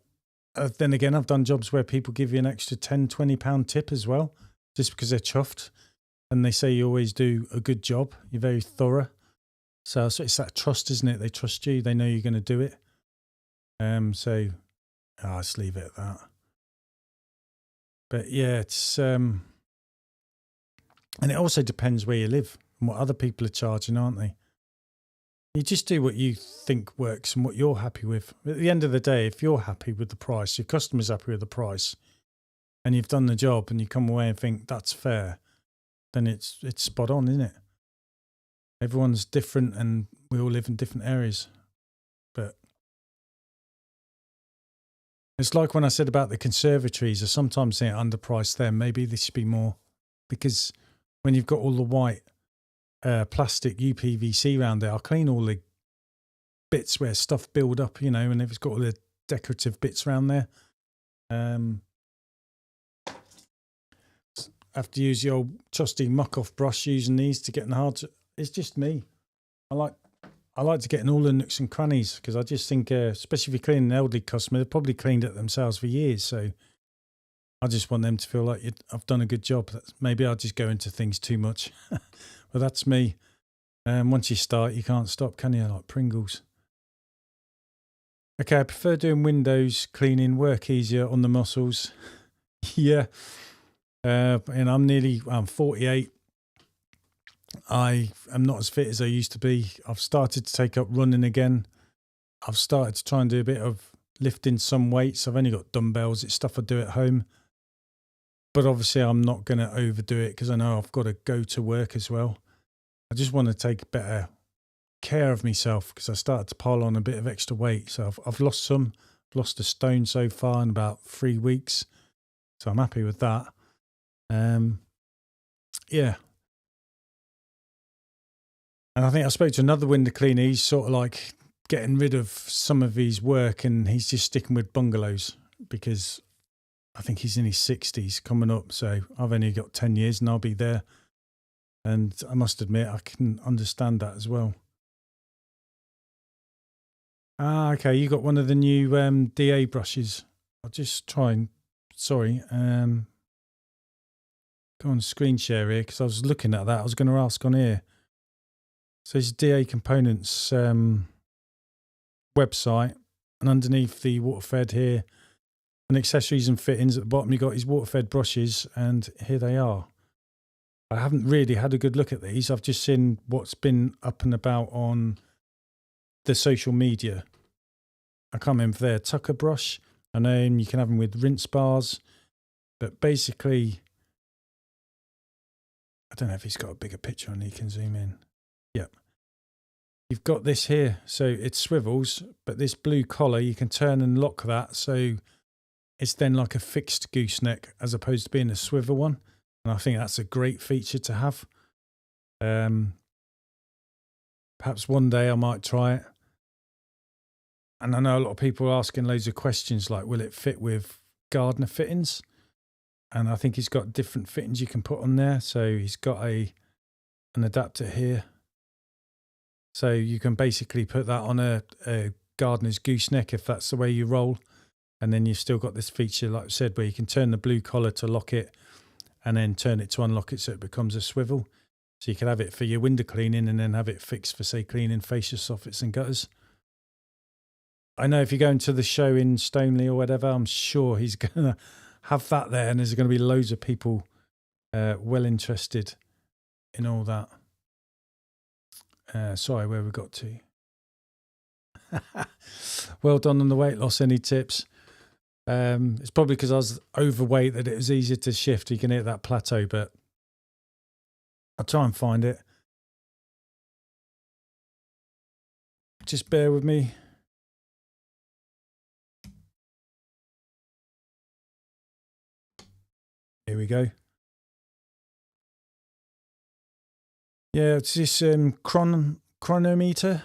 then again, I've done jobs where people give you an extra £10, £20 tip as well, just because they're chuffed. And they say you always do a good job. You're very thorough. So it's that trust, isn't it? They trust you. They know you're going to do it. So I'll just leave it at that. But yeah, it's and it also depends where you live and what other people are charging, aren't they? You just do what you think works and what you're happy with. At the end of the day, if you're happy with the price, your customer's happy with the price, and you've done the job and you come away and think that's fair, then it's spot on, isn't it? Everyone's different and we all live in different areas. But it's like when I said about the conservatories, I sometimes think underpriced them. Maybe this should be more, because when you've got all the white plastic UPVC around there, I'll clean all the bits where stuff build up, you know, and if it's got all the decorative bits around there. Have to use the old trusty muck-off brush using these to get in the hard. It's just me. I like to get in all the nooks and crannies, because I just think, especially if you're cleaning an elderly customer, they've probably cleaned it themselves for years. So I just want them to feel like I've done a good job. Maybe I'll just go into things too much. But that's me. Once you start, you can't stop, can you? Like Pringles. Okay, I prefer doing windows cleaning, work easier on the muscles. Yeah. And I'm 48. I am not as fit as I used to be. I've started to take up running again. I've started to try and do a bit of lifting some weights. I've only got dumbbells. It's stuff I do at home. But obviously I'm not going to overdo it, because I know I've got to go to work as well. I just want to take better care of myself, because I started to pile on a bit of extra weight. So I've lost some. I've lost a stone so far in about 3 weeks. So I'm happy with that. Yeah. And I think I spoke to another window cleaner. He's sort of like getting rid of some of his work, and he's just sticking with bungalows, because I think he's in his 60s coming up. So I've only got 10 years and I'll be there. And I must admit, I can understand that as well. Okay. You got one of the new DA brushes. I'll just try and, sorry. Go on screen share here, because I was looking at that. I was going to ask on here. So it's DA Components website, and underneath the water-fed here, and accessories and fittings at the bottom, you got his water-fed brushes, and here they are. I haven't really had a good look at these. I've just seen what's been up and about on the social media. I can't remember if they're Tucker brush. I know you can have them with rinse bars, but basically, I don't know if he's got a bigger picture on, he can zoom in. Yep. You've got this here. So it swivels, but this blue collar, you can turn and lock that. So it's then like a fixed gooseneck as opposed to being a swivel one. And I think that's a great feature to have. Perhaps one day I might try it. And I know a lot of people are asking loads of questions like, will it fit with gardener fittings? And I think he's got different fittings you can put on there. So he's got an adapter here. So you can basically put that on a gardener's gooseneck if that's the way you roll. And then you've still got this feature, like I said, where you can turn the blue collar to lock it and then turn it to unlock it so it becomes a swivel. So you can have it for your window cleaning and then have it fixed for, say, cleaning fascia soffits and gutters. I know if you're going to the show in Stoneleigh or whatever, I'm sure he's going to have that there, and there's going to be loads of people well interested in all that. Sorry, where we got to. Well done on the weight loss. Any tips? It's probably because I was overweight that it was easier to shift. You can hit that plateau, but I'll try and find it. Just bear with me. Here we go. Yeah, it's this chronometer, CRONOMETER.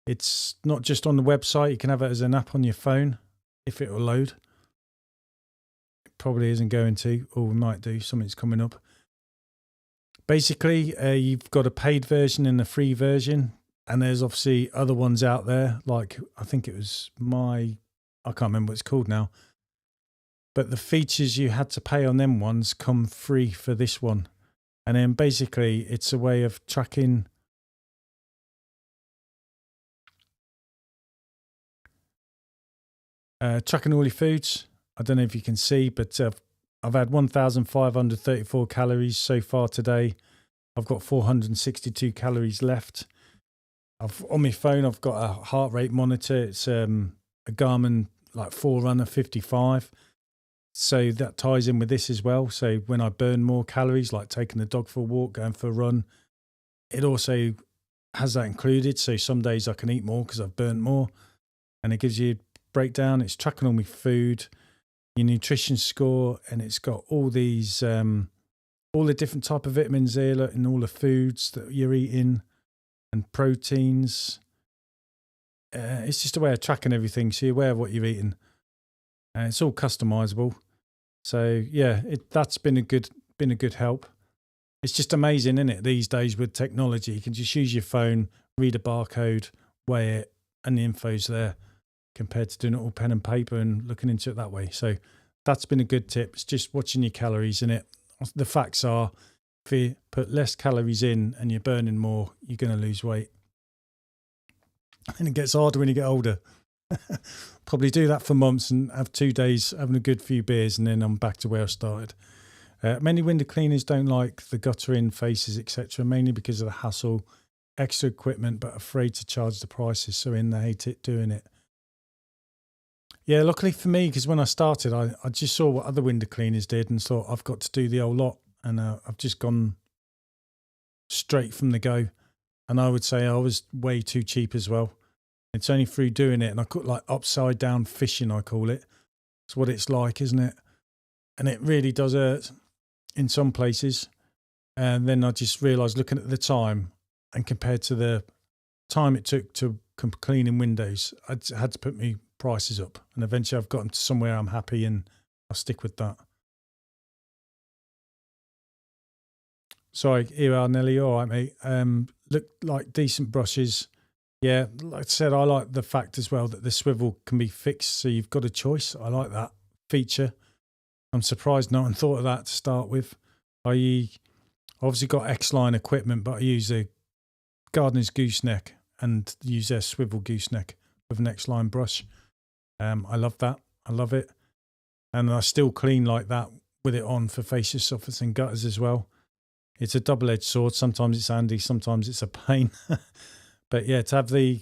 It's not just on the website. You can have it as an app on your phone if it will load. It probably isn't going to, or we might do. Something's coming up. Basically, you've got a paid version and a free version. And there's obviously other ones out there, like I think it was I can't remember what it's called now. But the features you had to pay on them ones come free for this one. And then basically it's a way of tracking all your foods. I don't know if you can see, but I've had 1,534 calories so far today. I've got 462 calories left. On my phone, I've got a heart rate monitor. It's a Garmin like Forerunner 55. So that ties in with this as well. So when I burn more calories, like taking the dog for a walk, going for a run, it also has that included. So some days I can eat more because I've burnt more. And it gives you a breakdown. It's tracking all my food, your nutrition score, and it's got all these, all the different type of vitamins there in all the foods that you're eating. And proteins. It's just a way of tracking everything, so you're aware of what you're eating. It's all customizable. So yeah, that's been a good help. It's just amazing, isn't it? These days with technology, you can just use your phone, read a barcode, weigh it, and the info's there, compared to doing it all pen and paper and looking into it that way. So that's been a good tip. It's just watching your calories in it. The facts are, if you put less calories in and you're burning more, you're going to lose weight. And it gets harder when you get older. Probably do that for months and have 2 days having a good few beers, and then I'm back to where I started. Many window cleaners don't like the guttering faces, etc., mainly because of the hassle, extra equipment, but afraid to charge the prices, so they hate it doing it. Yeah, luckily for me, because when I started, I just saw what other window cleaners did and thought I've got to do the whole lot. And I've just gone straight from the go. And I would say I was way too cheap as well. It's only through doing it. And I could like upside down fishing, I call it. It's what it's like, isn't it? And it really does hurt in some places. And then I just realised, looking at the time and compared to the time it took to cleaning windows, I had to put my prices up. And eventually I've gotten to somewhere I'm happy, and I'll stick with that. Sorry, here are Nelly. All right, mate. Look like decent brushes. Yeah, like I said, I like the fact as well that the swivel can be fixed, so you've got a choice. I like that feature. I'm surprised no one thought of that to start with. I obviously got Xline equipment, but I use a gardener's gooseneck and use their swivel gooseneck with an Xline brush. I love that. I love it. And I still clean like that with it on for fascia soffits and gutters as well. It's a double-edged sword. Sometimes it's handy, sometimes it's a pain. But yeah, to have the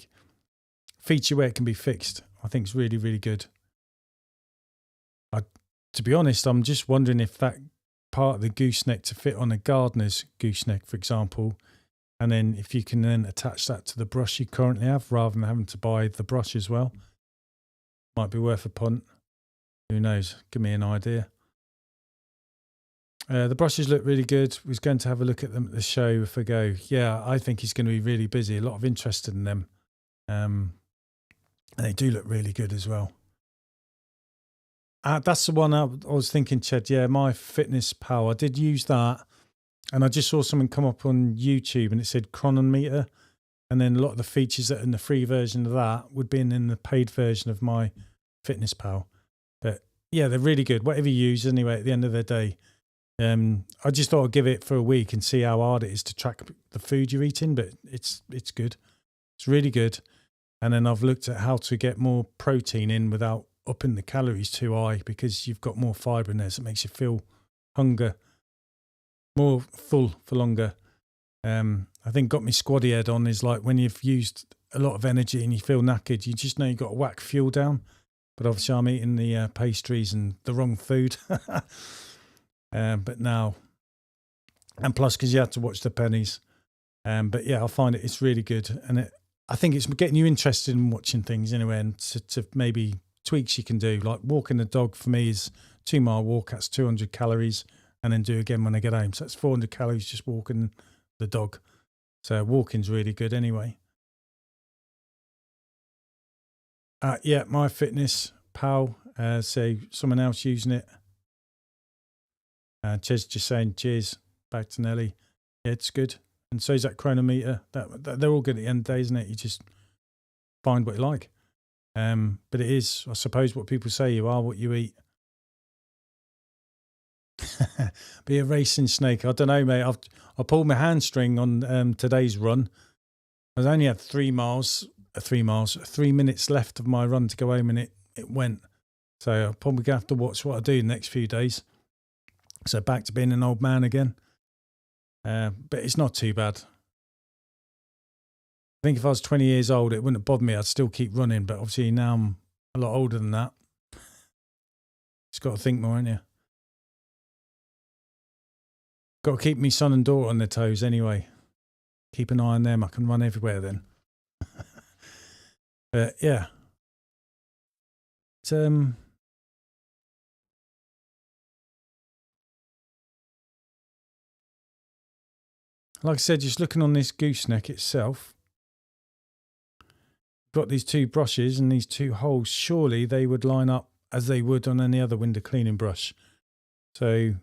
feature where it can be fixed, I think is really, really good. To be honest, I'm just wondering if that part of the gooseneck to fit on a gardener's gooseneck, for example, and then if you can then attach that to the brush you currently have rather than having to buy the brush as well. Might be worth a punt. Who knows? Give me an idea. The brushes look really good. Was going to have a look at them at the show if I go. Yeah, I think he's going to be really busy. A lot of interest in them. And they do look really good as well. That's the one I was thinking, Ched. Yeah, my Fitness Pal. I did use that. And I just saw something come up on YouTube and it said chronometer. And then a lot of the features that are in the free version of that would be in the paid version of my Fitness Pal. But yeah, they're really good. Whatever you use anyway, at the end of the day. I just thought I'd give it for a week and see how hard it is to track the food you're eating, but it's good. It's really good. And then I've looked at how to get more protein in without upping the calories too high, because you've got more fibre in there, so it makes you feel hunger, more full for longer. I think got me squaddy head on is like when you've used a lot of energy and you feel knackered, you just know you've got to whack fuel down. But obviously I'm eating the pastries and the wrong food. But now, and plus because you have to watch the pennies. But yeah, I find it's really good. And I think it's getting you interested in watching things anyway, and to maybe tweaks you can do. Like walking the dog for me is 2-mile walk, that's 200 calories, and then do again when I get home. So that's 400 calories just walking the dog. So walking's really good anyway. Yeah, My Fitness Pal, so someone else using it. Ches just saying cheers back to Nelly. Yeah, it's good. And so is that chronometer. That they're all good at the end of the day, isn't it? You just find what you like. But it is, I suppose, what people say you are what you eat. Be a racing snake. I don't know, mate. I pulled my hamstring on today's run. I only had 3 minutes left of my run to go home, and it went. So I'm probably going to have to watch what I do the next few days. So back to being an old man again. But it's not too bad. I think if I was 20 years old, it wouldn't have bothered me. I'd still keep running. But obviously now I'm a lot older than that. Just got to think more, ain't you? Got to keep me son and daughter on their toes anyway. Keep an eye on them. I can run everywhere then. But yeah. It's, like I said, just looking on this gooseneck itself, got these 2 brushes and these 2 holes. Surely they would line up as they would on any other window cleaning brush. So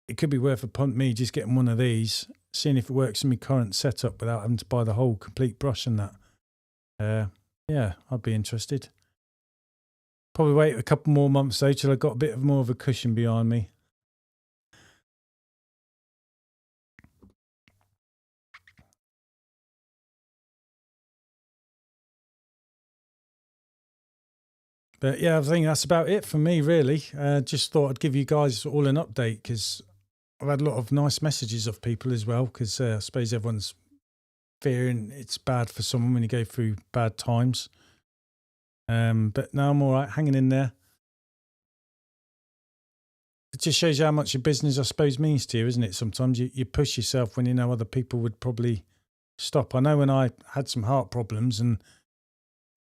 it could be worth a punt me just getting one of these, seeing if it works in my current setup without having to buy the whole complete brush and that. Yeah, I'd be interested. Probably wait a couple more months though till I got a bit more of a cushion behind me. But yeah, I think that's about it for me, really. Just thought I'd give you guys all an update, because I've had a lot of nice messages of people as well, because I suppose everyone's fearing it's bad for someone when you go through bad times. But no, I'm all right, hanging in there. It just shows you how much your business, I suppose, means to you, isn't it? Sometimes you push yourself when you know other people would probably stop. I know when I had some heart problems and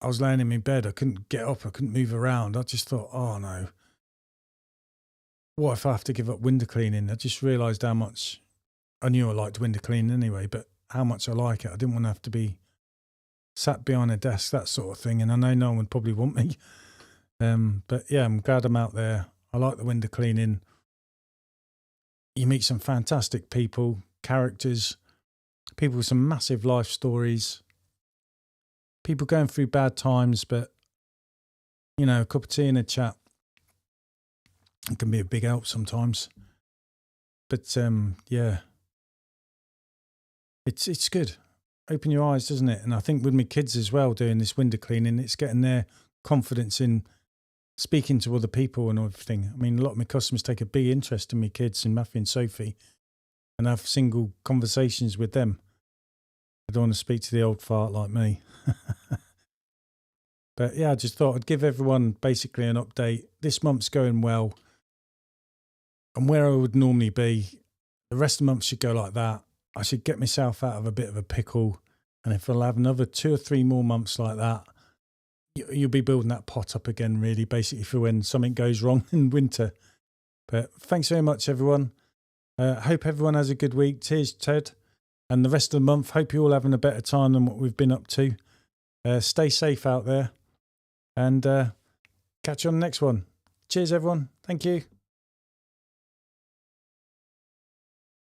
I was laying in my bed, I couldn't get up, I couldn't move around. I just thought, oh no, what if I have to give up window cleaning? I just realised how much, I knew I liked window cleaning anyway, but how much I like it. I didn't want to have to be sat behind a desk, that sort of thing. And I know no one would probably want me. But yeah, I'm glad I'm out there. I like the window cleaning. You meet some fantastic people, characters, people with some massive life stories, people going through bad times, but, you know, a cup of tea and a chat, it can be a big help sometimes. But yeah, it's good. Open your eyes, doesn't it? And I think with my kids as well, doing this window cleaning, it's getting their confidence in speaking to other people and everything. I mean, a lot of my customers take a big interest in my kids, in Matthew and Sophie, and have single conversations with them. I don't want to speak to the old fart like me. But yeah, I just thought I'd give everyone basically an update. This month's going well. And where I would normally be, the rest of the month should go like that. I should get myself out of a bit of a pickle. And if I'll have another 2 or 3 more months like that, you'll be building that pot up again, really, basically for when something goes wrong in winter. But thanks very much, everyone. Hope everyone has a good week. Cheers, Ted. And the rest of the month, hope you're all having a better time than what we've been up to. Stay safe out there. And catch you on the next one. Cheers, everyone. Thank you.